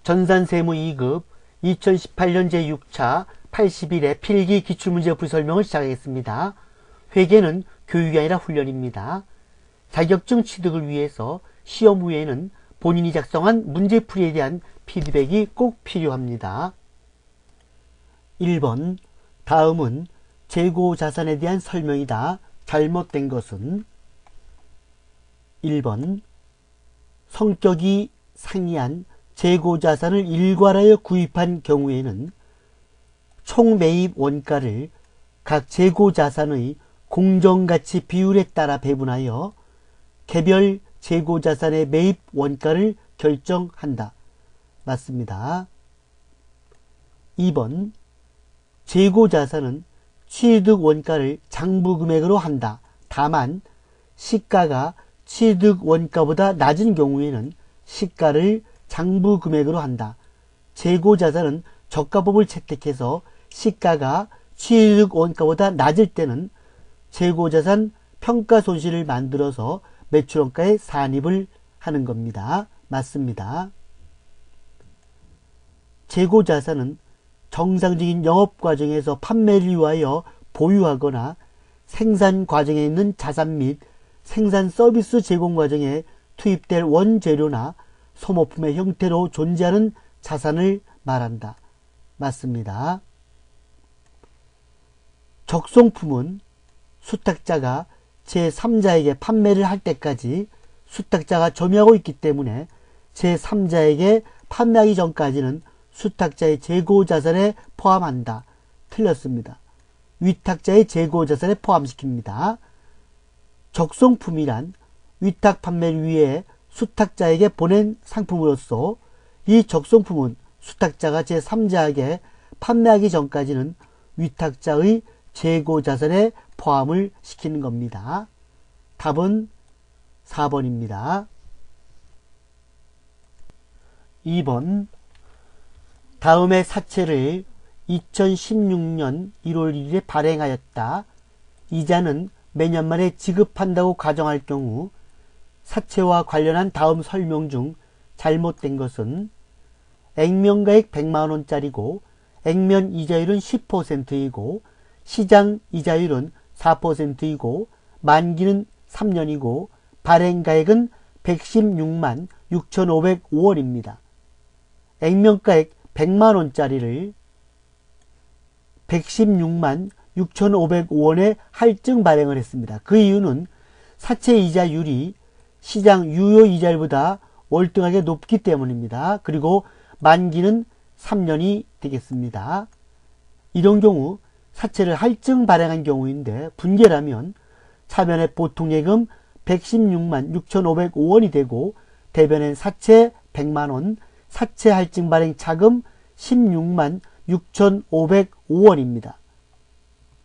전산세무 2급 2018년 제6차 80일의 필기 기출문제 풀이 설명을 시작하겠습니다. 회계는 교육이 아니라 훈련입니다. 자격증 취득을 위해서 시험 후에는 본인이 작성한 문제풀이에 대한 피드백이 꼭 필요합니다. 1번, 다음은 재고자산에 대한 설명이다. 잘못된 것은 1번, 성격이 상이한 재고자산을 일괄하여 구입한 경우에는 총매입 원가를 각 재고자산의 공정가치 비율에 따라 배분하여 개별 재고자산의 매입 원가를 결정한다. 맞습니다. 2번, 재고자산은 취득 원가를 장부금액으로 한다. 다만 시가가 취득 원가보다 낮은 경우에는 시가를 장부금액으로 한다. 재고자산은 저가법을 채택해서 시가가 취득 원가보다 낮을 때는 재고자산 평가손실을 만들어서 매출원가에 산입을 하는 겁니다. 맞습니다. 재고자산은 정상적인 영업과정에서 판매를 위하여 보유하거나 생산 과정에 있는 자산 및 생산 서비스 제공 과정에 투입될 원재료나 소모품의 형태로 존재하는 자산을 말한다. 맞습니다. 적송품은 수탁자가 제3자에게 판매를 할 때까지 수탁자가 점유하고 있기 때문에 제3자에게 판매하기 전까지는 수탁자의 재고자산에 포함한다. 틀렸습니다. 위탁자의 재고자산에 포함시킵니다. 적송품이란 위탁 판매를 위해 수탁자에게 보낸 상품으로서 이 적송품은 수탁자가 제3자에게 판매하기 전까지는 위탁자의 재고자산에 포함을 시키는 겁니다. 답은 4번입니다. 2번, 다음의 사채를 2016년 1월 1일에 발행하였다. 이자는 매년말에 지급한다고 가정할 경우 사채와 관련한 다음 설명 중 잘못된 것은 액면가액 100만원짜리고 액면 이자율은 10%이고 시장 이자율은 4%이고 만기는 3년이고 발행가액은 116만 6,505원입니다. 액면가액 100만원짜리를 116만 6,505원에 할증 발행을 했습니다. 그 이유는 사채 이자율이 시장 유효 이자율보다 월등하게 높기 때문입니다. 그리고 만기는 3년이 되겠습니다. 이런 경우 사채를 할증 발행한 경우인데 분개라면 차변의 보통예금 116만 6,505원이 되고 대변엔 사채 100만원, 사채 할증 발행 차금 16만 6,505원입니다.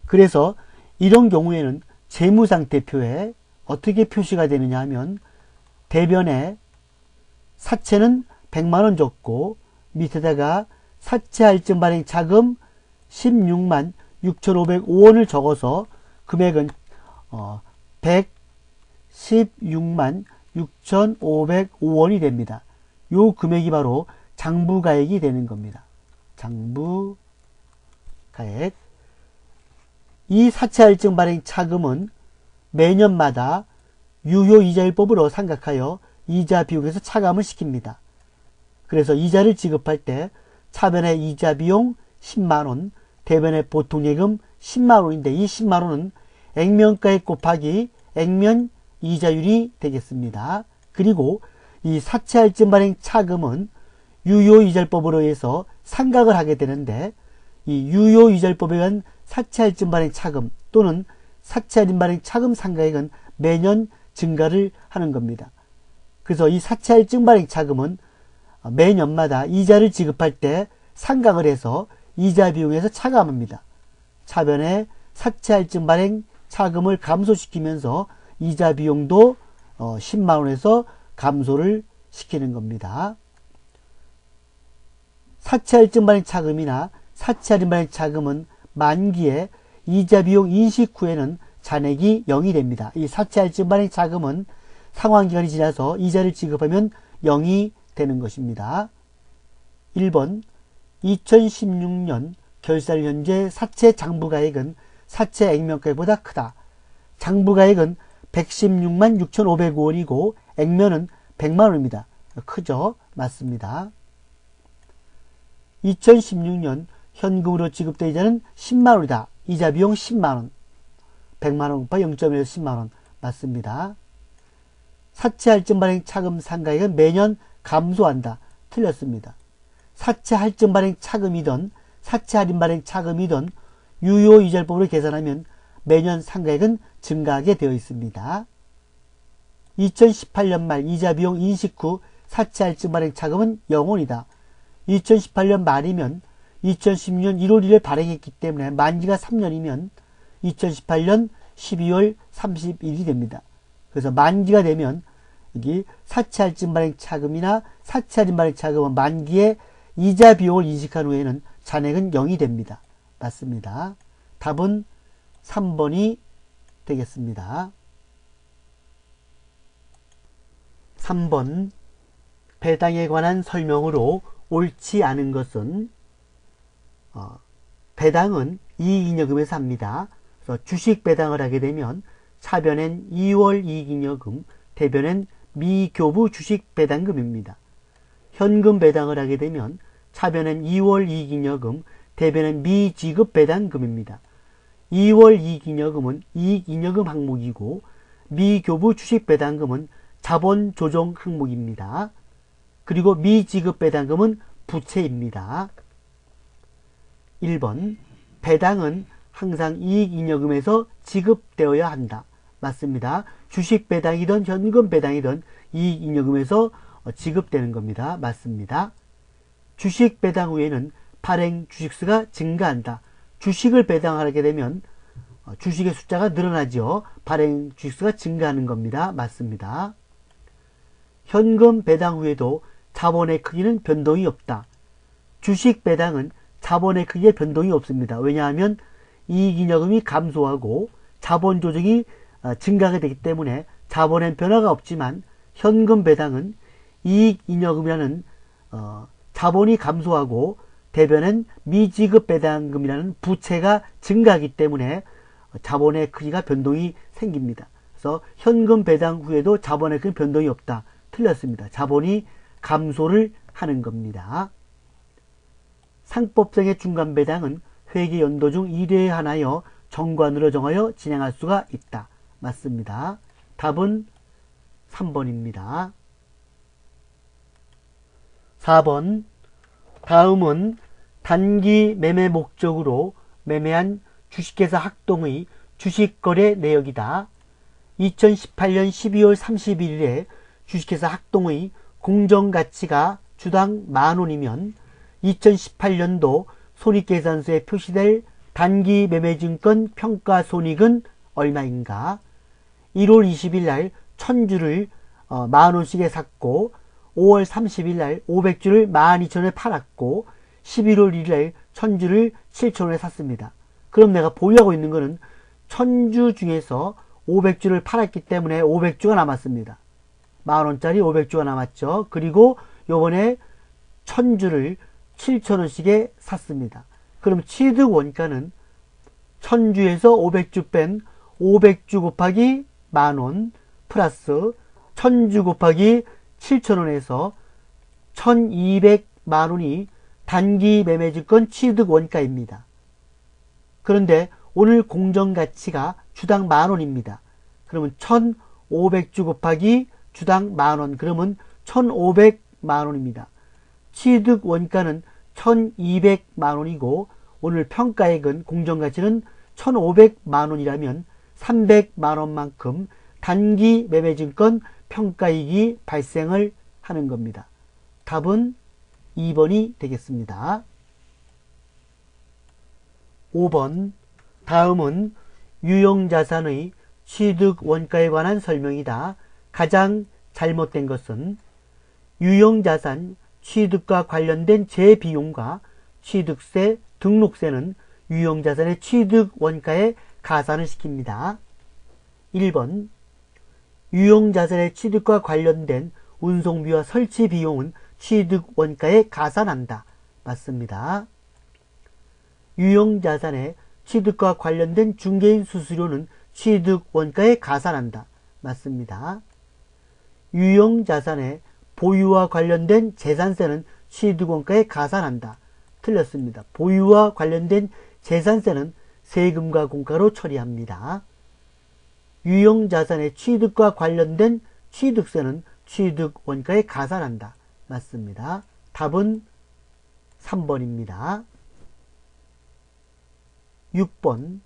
그래서 이런 경우에는 재무상태표에 어떻게 표시가 되느냐 하면 대변에 사채는 100만원 적고 밑에다가 사채 할증 발행 차금 16만 6,505원을 적어서 금액은 116만 6,505원이 됩니다. 요 금액이 바로 장부가액이 되는 겁니다. 장부가액. 이 사채 할증 발행 차금은 매년마다 유효이자율법으로 생각하여 이자 비용에서 차감을 시킵니다. 그래서 이자를 지급할 때 차변의 이자 비용 10만원, 대변의 보통예금 10만원인데 이 10만원은 액면가액 곱하기 액면 이자율이 되겠습니다. 그리고 이 사채 할증 발행 차금은 유효이자율법으로 해서 상각을 하게 되는데 이 유효이자율법에 의한 사채 할증 발행 차금 또는 사채 할증 발행 차금 상각액은 매년 증가를 하는 겁니다. 그래서 이 사채 할증 발행 차금은 매년마다 이자를 지급할 때 상각을 해서 이자 비용에서 차감합니다. 차변에 사채 할증 발행 차금을 감소시키면서 이자 비용도 10만원에서 감소를 시키는 겁니다. 사채 할증 발행 차금이나 사채 할인 발행 차금은 만기에 이자 비용 인식 후에는 잔액이 0이 됩니다. 이 사채 할증 발행 차금은 상환기간이 지나서 이자를 지급하면 0이 되는 것입니다. 1번 2016년 결산 현재 사채 장부가액은 사채 액면가액보다 크다. 장부가액은 116만 6,500원이고 액면은 100만원입니다. 크죠? 맞습니다. 2016년 현금으로 지급된 이자는 10만원이다. 이자 비용 10만원. 100만원 곱하 0.1에서 10만원. 맞습니다. 사채 할증 발행 차금 상가액은 매년 감소한다. 틀렸습니다. 사채 할증 발행 차금이든 사채 할인 발행 차금이든 유효 이자율법으로 계산하면 매년 상가액은 증가하게 되어 있습니다. 2018년 말 이자 비용 인식 후 사채 할증 발행 차금은 0원이다. 2018년 말이면 2016년 1월 1일 발행했기 때문에 만기가 3년이면 2018년 12월 30일이 됩니다. 그래서 만기가 되면 여기 사채 할증 발행 차금이나 사채 할인 발행 차금은 만기에 이자 비용을 인식한 후에는 잔액은 0이 됩니다. 맞습니다. 답은 3번이 되겠습니다. 3번 배당에 관한 설명으로 옳지 않은 것은 배당은 이익잉여금에서 합니다. 그래서 주식 배당을 하게 되면 차변엔 2월 이익잉여금, 대변엔 미교부 주식 배당금입니다. 현금 배당을 하게 되면 차변엔 2월 이익잉여금, 대변엔 미지급 배당금입니다. 2월 이익잉여금은 이익잉여금 항목이고 미교부 주식 배당금은 자본 조정 항목입니다. 그리고 미지급 배당금은 부채입니다. 1번 배당은 항상 이익잉여금에서 지급되어야 한다. 맞습니다. 주식 배당이든 현금 배당이든 이익잉여금에서 지급되는 겁니다. 맞습니다. 주식 배당 후에는 발행 주식수가 증가한다. 주식을 배당하게 되면 주식의 숫자가 늘어나죠. 발행 주식수가 증가하는 겁니다. 맞습니다. 현금 배당 후에도 자본의 크기는 변동이 없다. 주식 배당은 자본의 크기에 변동이 없습니다. 왜냐하면 이익잉여금이 감소하고 자본 조정이 증가하게 되기 때문에 자본엔 변화가 없지만 현금 배당은 이익잉여금이라는 자본이 감소하고 대변엔 미지급 배당금이라는 부채가 증가하기 때문에 자본의 크기가 변동이 생깁니다. 그래서 현금 배당 후에도 자본의 크기 변동이 없다. 틀렸습니다. 자본이 감소를 하는 겁니다. 상법상의 중간 배당은 회계 연도 중 1회에 한하여 정관으로 정하여 진행할 수가 있다. 맞습니다. 답은 3번입니다. 4번 다음은 단기 매매 목적으로 매매한 주식회사 학동의 주식거래 내역이다. 2018년 12월 31일에 주식회사 학동의 공정가치가 주당 만원이면 2018년도 손익계산서에 표시될 단기 매매증권 평가손익은 얼마인가? 1월 20일 날 1000주를 만원씩에 샀고 5월 30일 날 500주를 12,000원에 팔았고 11월 1일 날 1000주를 7,000원에 샀습니다. 그럼 내가 보유하고 있는 거는 1000주 중에서 500주를 팔았기 때문에 500주가 남았습니다. 만원짜리 500주가 남았죠. 그리고 요번에 1000주를 7,000원씩에 샀습니다. 그럼 취득 원가는 1000주에서 500주 뺀 500주 곱하기 만원 플러스 1000주 곱하기 7,000원에서 1200만원이 단기 매매증권 취득 원가입니다. 그런데 오늘 공정가치가 주당 만원입니다. 그러면 1500주 곱하기 주당 만원, 그러면 1500만원입니다. 취득 원가는 1200만원이고 오늘 평가액은 공정가치는 1500만원이라면 300만원만큼 단기 매매증권 평가이익이 발생을 하는 겁니다. 답은 2번이 되겠습니다. 5번 다음은 유형자산의 취득 원가에 관한 설명이다. 가장 잘못된 것은 유형자산 취득과 관련된 재비용과 취득세, 등록세는 유형자산의 취득 원가에 가산을 시킵니다. 1번 유형자산의 취득과 관련된 운송비와 설치 비용은 취득 원가에 가산한다. 맞습니다. 유형자산의 취득과 관련된 중개인 수수료는 취득 원가에 가산한다. 맞습니다. 유형자산의 보유와 관련된 재산세는 취득 원가에 가산한다. 틀렸습니다. 보유와 관련된 재산세는 세금과 공가로 처리합니다. 유형자산의 취득과 관련된 취득세는 취득 원가에 가산한다. 맞습니다. 답은 3번입니다. 6번.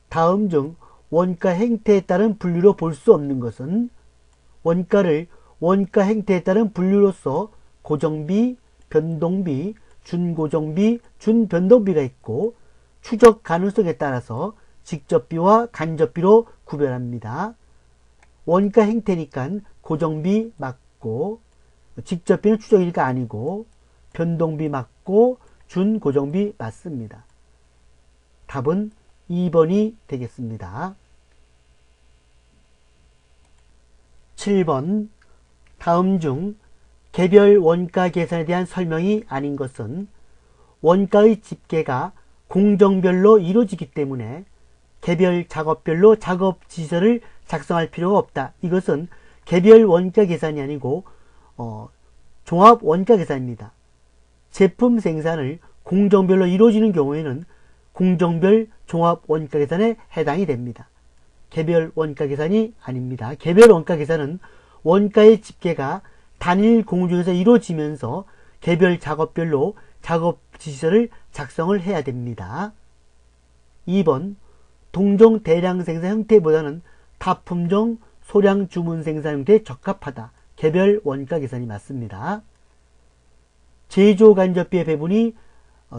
다음 중 원가 행태에 따른 분류로 볼 수 없는 것은 원가를 원가 행태에 따른 분류로서 고정비, 변동비, 준고정비, 준변동비가 있고 추적 가능성에 따라서 직접비와 간접비로 구별합니다. 원가 행태니까 고정비 맞고 직접비는 추적이니까 아니고 변동비 맞고 준고정비 맞습니다. 답은 2번이 되겠습니다. 7번. 다음 중 개별 원가 계산에 대한 설명이 아닌 것은 원가의 집계가 공정별로 이루어지기 때문에 개별 작업별로 작업 지시서를 작성할 필요가 없다. 이것은 개별 원가 계산이 아니고 종합 원가 계산입니다. 제품 생산을 공정별로 이루어지는 경우에는 공정별 종합 원가 계산에 해당이 됩니다. 개별 원가 계산이 아닙니다. 개별 원가 계산은 원가의 집계가 단일 공정에서 이루어지면서 개별 작업별로 작업 지시서를 작성을 해야 됩니다. 2번. 동종 대량 생산 형태보다는 다품종 소량 주문 생산 형태에 적합하다. 개별 원가 계산이 맞습니다. 제조 간접비의 배분이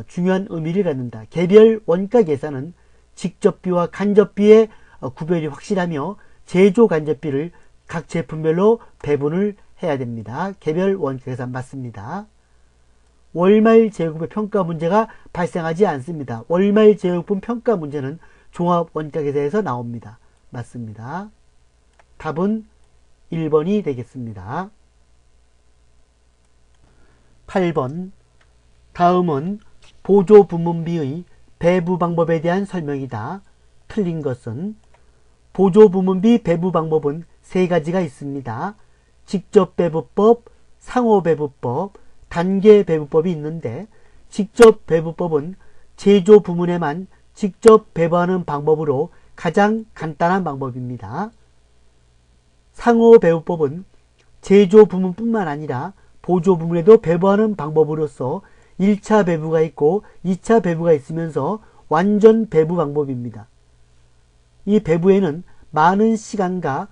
중요한 의미를 갖는다. 개별 원가 계산은 직접비와 간접비의 구별이 확실하며 제조 간접비를 각 제품별로 배분을 해야 됩니다. 개별 원가 계산 맞습니다. 월말 제조급의 평가 문제가 발생하지 않습니다. 월말 제조품 평가 문제는 종합 원가 계산에서 나옵니다. 맞습니다. 답은 1번이 되겠습니다. 8번. 다음은 보조 부문비의 배부 방법에 대한 설명이다. 틀린 것은 보조 부문비 배부 방법은 세 가지가 있습니다. 직접 배부법, 상호 배부법, 단계 배부법이 있는데 직접 배부법은 제조 부문에만 직접 배부하는 방법으로 가장 간단한 방법입니다. 상호 배부법은 제조 부문뿐만 아니라 보조 부문에도 배부하는 방법으로서 1차 배부가 있고 2차 배부가 있으면서 완전 배부 방법입니다. 이 배부에는 많은 시간과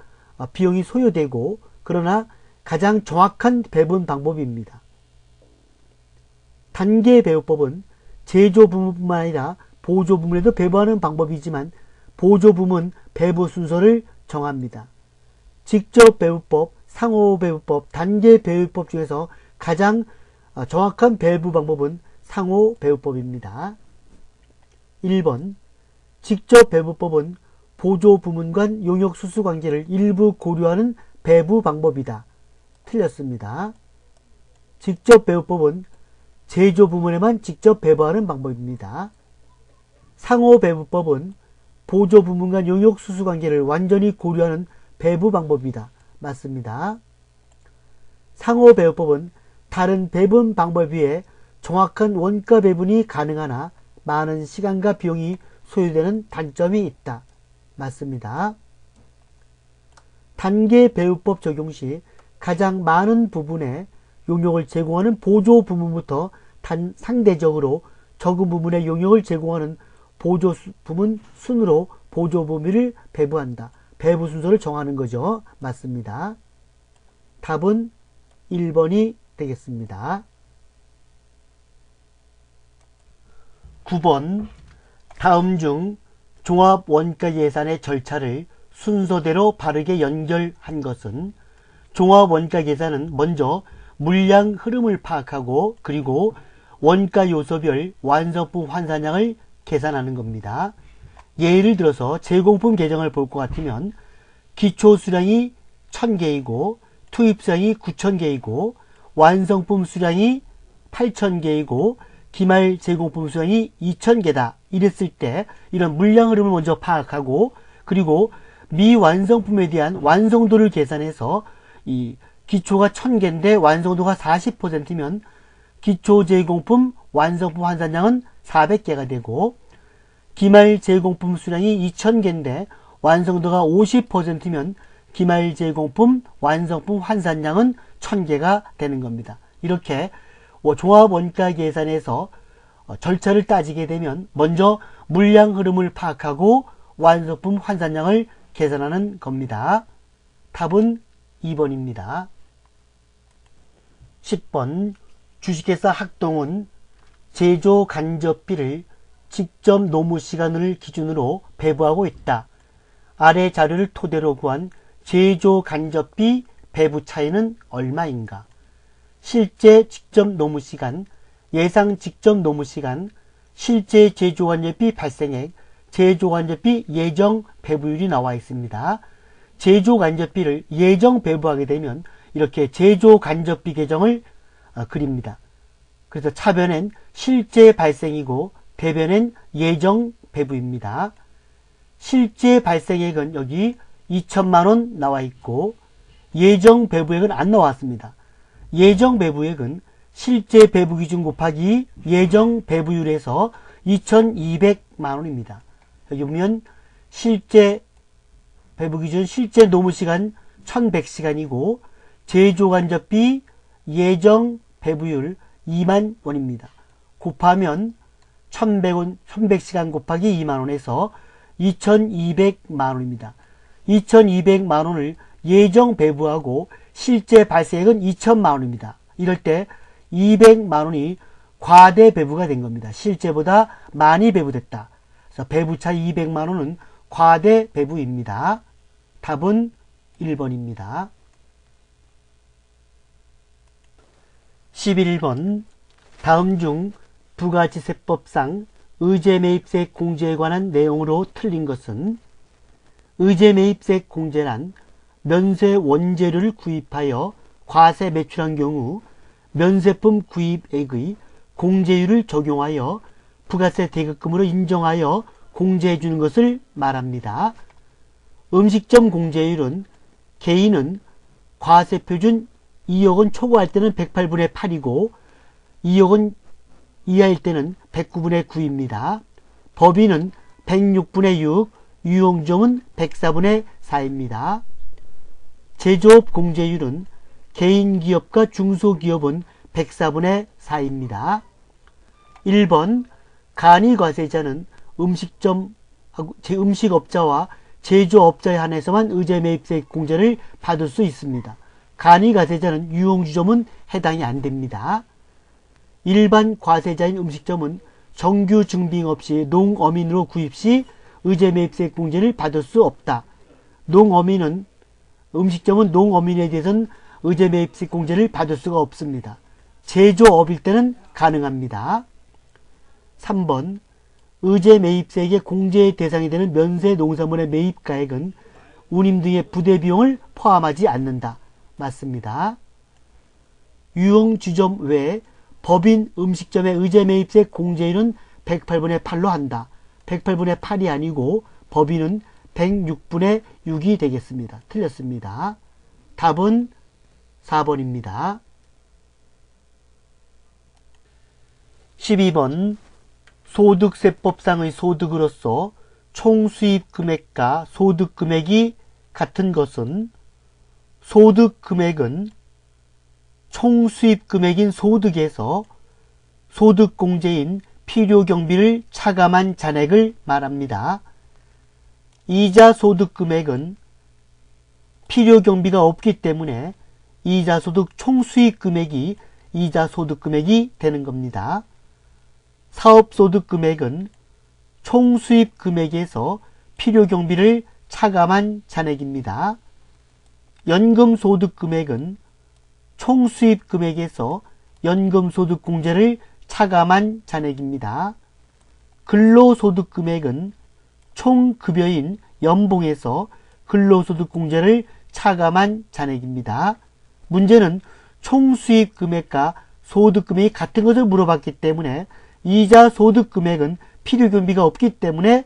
비용이 소요되고 그러나 가장 정확한 배분 방법입니다. 단계 배부법은 제조 부문뿐만 아니라 보조 부문에도 배부하는 방법이지만 보조 부문 배부 순서를 정합니다. 직접 배부법, 상호 배부법, 단계 배부법 중에서 가장 정확한 배부 방법은 상호 배부법입니다. 1번. 직접 배부법은 보조 부문 간 용역 수수 관계를 일부 고려하는 배부 방법이다. 틀렸습니다. 직접 배부법은 제조 부문에만 직접 배부하는 방법입니다. 상호 배부법은 보조 부문 간 용역 수수 관계를 완전히 고려하는 배부 방법이다. 맞습니다. 상호 배부법은 다른 배분 방법에 비해 정확한 원가 배분이 가능하나 많은 시간과 비용이 소요되는 단점이 있다. 맞습니다. 단계 배부법 적용 시 가장 많은 부분에 용역을 제공하는 보조 부문부터 상대적으로 적은 부분에 용역을 제공하는 보조 부문 순으로 보조 부문을 배부한다. 배부 순서를 정하는 거죠. 맞습니다. 답은 1번이 되겠습니다. 9번. 다음 중 종합 원가 계산의 절차를 순서대로 바르게 연결한 것은 종합 원가 계산은 먼저 물량 흐름을 파악하고 그리고 원가 요소별 완성품 환산량을 계산하는 겁니다. 예를 들어서 제공품 계정을 볼 것 같으면 기초 수량이 1000개이고 투입 수량이 9000개이고 완성품 수량이 8,000개이고 기말 제공품 수량이 2,000개다. 이랬을 때 이런 물량 흐름을 먼저 파악하고, 그리고 미완성품에 대한 완성도를 계산해서 이 기초가 1,000개인데 완성도가 40%면 기초 제공품 완성품 환산량은 400개가 되고, 기말 제공품 수량이 2,000개인데 완성도가 50%면 기말 제공품 완성품 환산량은 1,000개가 되는 겁니다. 이렇게 종합 원가 계산에서 절차를 따지게 되면 먼저 물량 흐름을 파악하고 완성품 환산량을 계산하는 겁니다. 답은 2번입니다. 10번 주식회사 학동은 제조 간접비를 직접 노무 시간을 기준으로 배부하고 있다. 아래 자료를 토대로 구한 제조 간접비 배부 차이는 얼마인가? 실제 직접 노무 시간, 예상 직접 노무 시간, 실제 제조 간접비 발생액, 제조 간접비 예정 배부율이 나와 있습니다. 제조 간접비를 예정 배부하게 되면 이렇게 제조 간접비 계정을 그립니다. 그래서 차변엔 실제 발생이고 대변엔 예정 배부입니다. 실제 발생액은 여기 2천만원 나와 있고 예정 배부액은 안 나왔습니다. 예정 배부액은 실제 배부 기준 곱하기 예정 배부율에서 2,200만원입니다. 여기 보면 실제 배부 기준 실제 노무 시간 1,100시간이고 제조 간접비 예정 배부율 2만원입니다. 곱하면 1,100시간 곱하기 2만원에서 2,200만원입니다. 2,200만원을 예정 배부하고 실제 발생액은 2,000만원입니다. 이럴 때 200만원이 과대 배부가 된 겁니다. 실제보다 많이 배부됐다. 그래서 배부차 200만원은 과대 배부입니다. 답은 1번입니다. 11번 다음 중 부가지세법상 의제매입세 공제에 관한 내용으로 틀린 것은 의제매입세 공제란 면세 원재료를 구입하여 과세 매출한 경우 면세품 구입액의 공제율을 적용하여 부가세 대급금으로 인정하여 공제해 주는 것을 말합니다. 음식점 공제율은 개인은 과세표준 2억원 초과할 때는 108분의 8이고 2억원 이하일 때는 109분의 9입니다. 법인은 106분의 6, 유용점은 104분의 4입니다. 제조업 공제율은 개인기업과 중소기업은 104분의 4입니다. 1번 간이과세자는 음식업자와 제조업자에 한해서만 의제매입세 공제를 받을 수 있습니다. 간이과세자는 유흥주점은 해당이 안됩니다. 일반 과세자인 음식점은 정규 증빙 없이 농어민으로 구입 시 의제매입세 공제를 받을 수 없다. 음식점은 농어민에 대해서는 의제매입세 공제를 받을 수가 없습니다. 제조업일 때는 가능합니다. 3번 의제매입세액의 공제의 대상이 되는 면세 농산물의 매입가액은 운임 등의 부대비용을 포함하지 않는다. 맞습니다. 유흥주점 외에 법인 음식점의 의제매입세 공제율은 108분의 8로 한다. 108분의 8이 아니고 법인은 106분의 6이 되겠습니다. 틀렸습니다. 답은 4번입니다. 12번 소득세법상의 소득으로서 총수입금액과 소득금액이 같은 것은 소득금액은 총수입금액인 소득에서 소득공제인 필요경비를 차감한 잔액을 말합니다. 이자소득금액은 필요경비가 없기 때문에 이자소득 총수입금액이 이자소득금액이 되는 겁니다. 사업소득금액은 총수입금액에서 필요경비를 차감한 잔액입니다. 연금소득금액은 총수입금액에서 연금소득공제를 차감한 잔액입니다. 근로소득금액은 총급여인 연봉에서 근로소득공제를 차감한 잔액입니다. 문제는 총수입 금액과 소득 금액이 같은 것을 물어봤기 때문에 이자 소득 금액은 필요경비가 없기 때문에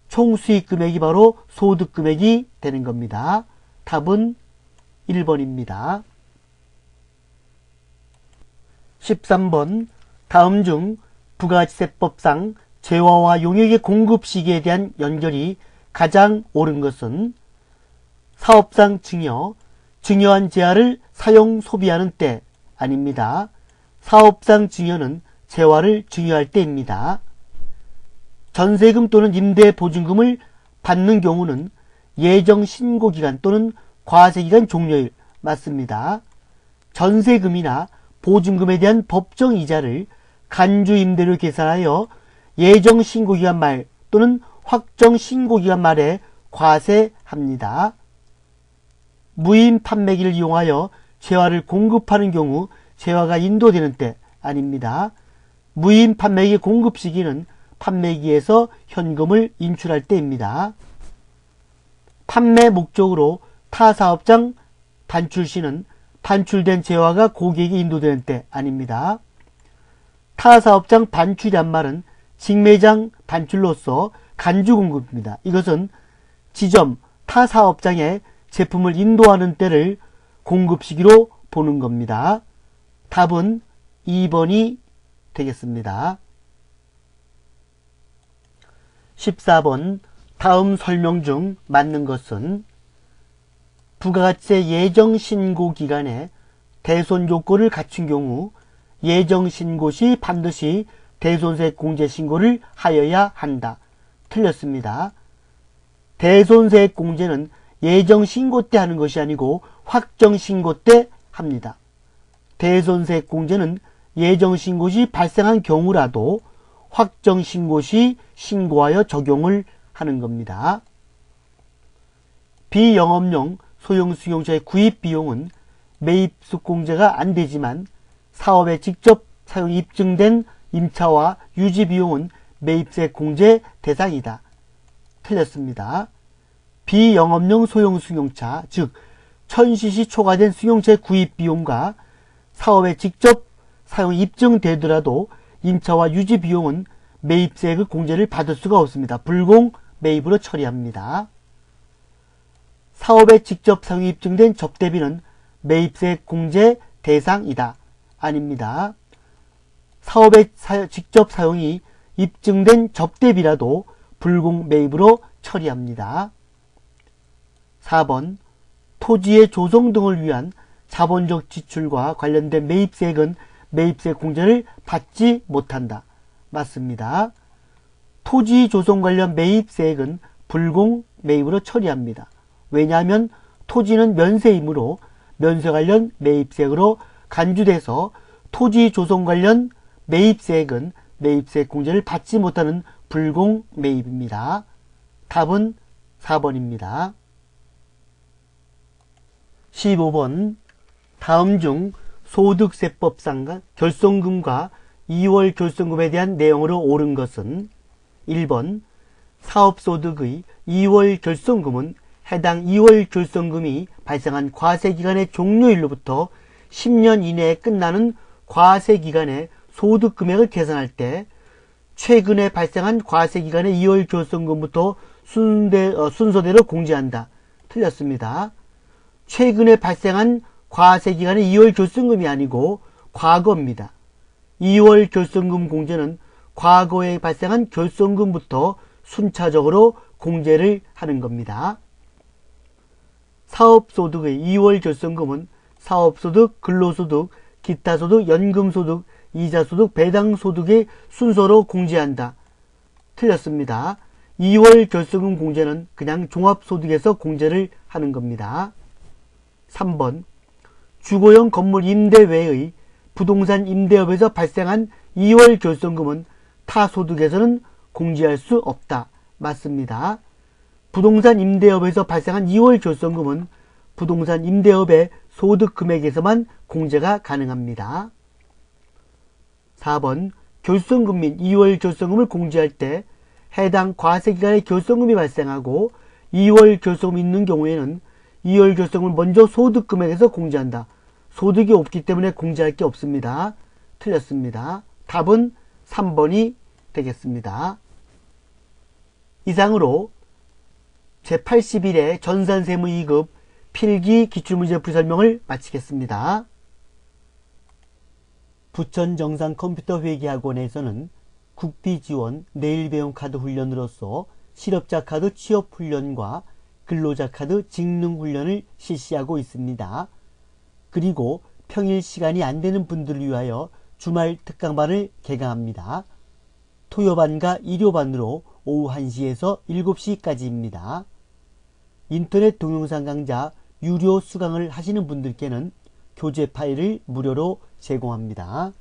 총수입 금액이 바로 소득 금액이 되는 겁니다. 답은 1번입니다. 13번 다음 중 부가가치세법상 재화와 용역의 공급 시기에 대한 연결이 가장 옳은 것은 사업상 증여, 증여한 재화를 사용 소비하는 때 아닙니다. 사업상 증여는 재화를 증여할 때입니다. 전세금 또는 임대보증금을 받는 경우는 예정 신고기간 또는 과세기간 종료일 맞습니다. 전세금이나 보증금에 대한 법정 이자를 간주임대로 계산하여 예정 신고기간 말 또는 확정 신고기간 말에 과세합니다. 무임 판매기를 이용하여 재화를 공급하는 경우 재화가 인도되는 때 아닙니다. 무임 판매기 공급 시기는 판매기에서 현금을 인출할 때입니다. 판매 목적으로 타 사업장 반출 시는 반출된 재화가 고객에게 인도되는 때 아닙니다. 타 사업장 반출이란 말은 직매장 반출로서 간주 공급입니다. 이것은 지점 타 사업장에 제품을 인도하는 때를 공급 시기로 보는 겁니다. 답은 2번이 되겠습니다. 14번 다음 설명 중 맞는 것은 부가가치세 예정 신고 기간에 대손 요건을 갖춘 경우 예정 신고 시 반드시 대손세 공제 신고를 하여야 한다. 틀렸습니다. 대손세 공제는 예정 신고 때 하는 것이 아니고 확정 신고 때 합니다. 대손세 공제는 예정 신고 시 발생한 경우라도 확정 신고 시 신고하여 적용을 하는 겁니다. 비영업용 소형 수용차의 구입 비용은 매입수 공제가 안 되지만 사업에 직접 사용 입증된 임차와 유지 비용은 매입세 공제 대상이다. 틀렸습니다. 비영업용 소형 수용차, 즉 1000cc 초과된 수용차의 구입 비용과 사업에 직접 사용 입증되더라도 임차와 유지 비용은 매입세 그 공제를 받을 수가 없습니다. 불공 매입으로 처리합니다. 사업에 직접 사용이 입증된 접대비는 매입세 공제 대상이다. 아닙니다. 사업에 직접 사용이 입증된 접대비라도 불공 매입으로 처리합니다. 4번 토지의 조성 등을 위한 자본적 지출과 관련된 매입세액은 매입세 공제를 받지 못한다. 맞습니다. 토지 조성 관련 매입세액은 불공 매입으로 처리합니다. 왜냐하면 토지는 면세이므로 면세 관련 매입세액으로 간주돼서 토지 조성 관련 매입세액은 매입세 공제를 받지 못하는 불공 매입입니다. 답은 4번입니다. 15번 다음 중 소득세법상 결손금과 2월 결손금에 대한 내용으로 옳은 것은 1번 사업소득의 2월 결손금은 해당 2월 결손금이 발생한 과세기간의 종료일로부터 10년 이내에 끝나는 과세기간의 소득금액을 계산할 때 최근에 발생한 과세기간의 2월 결손금부터 순서대로 공제한다. 틀렸습니다. 최근에 발생한 과세기간의 2월 결손금이 아니고 과거입니다. 2월 결손금 공제는 과거에 발생한 결손금부터 순차적으로 공제를 하는 겁니다. 사업소득의 2월 결손금은 사업소득, 근로소득, 기타소득, 연금소득, 이자소득, 배당소득의 순서로 공제한다. 틀렸습니다. 2월 결손금 공제는 그냥 종합소득에서 공제를 하는 겁니다. 3번 주거용 건물 임대 외의 부동산 임대업에서 발생한 2월 결손금은 타소득에서는 공제할 수 없다. 맞습니다. 부동산 임대업에서 발생한 2월 결손금은 부동산 임대업의 소득 금액에서만 공제가 가능합니다. 4번 결손금 및 2월 결손금을 공제할 때 해당 과세기간에 결손금이 발생하고 2월 결손금이 있는 경우에는 2월 결손금을 먼저 소득 금액에서 공제한다. 소득이 없기 때문에 공제할 게 없습니다. 틀렸습니다. 답은 3번이 되겠습니다. 이상으로 제81회 전산세무 2급 필기 기출문제 풀이 설명을 마치겠습니다. 부천정상 컴퓨터회계학원에서는 국비지원 내일배움 카드 훈련으로서 실업자 카드 취업 훈련과 근로자 카드 직능 훈련을 실시하고 있습니다. 그리고 평일 시간이 안 되는 분들을 위하여 주말 특강반을 개강합니다. 토요반과 일요반으로 오후 1시에서 7시까지입니다. 인터넷 동영상 강좌 유료 수강을 하시는 분들께는 교재 파일을 무료로 제공합니다.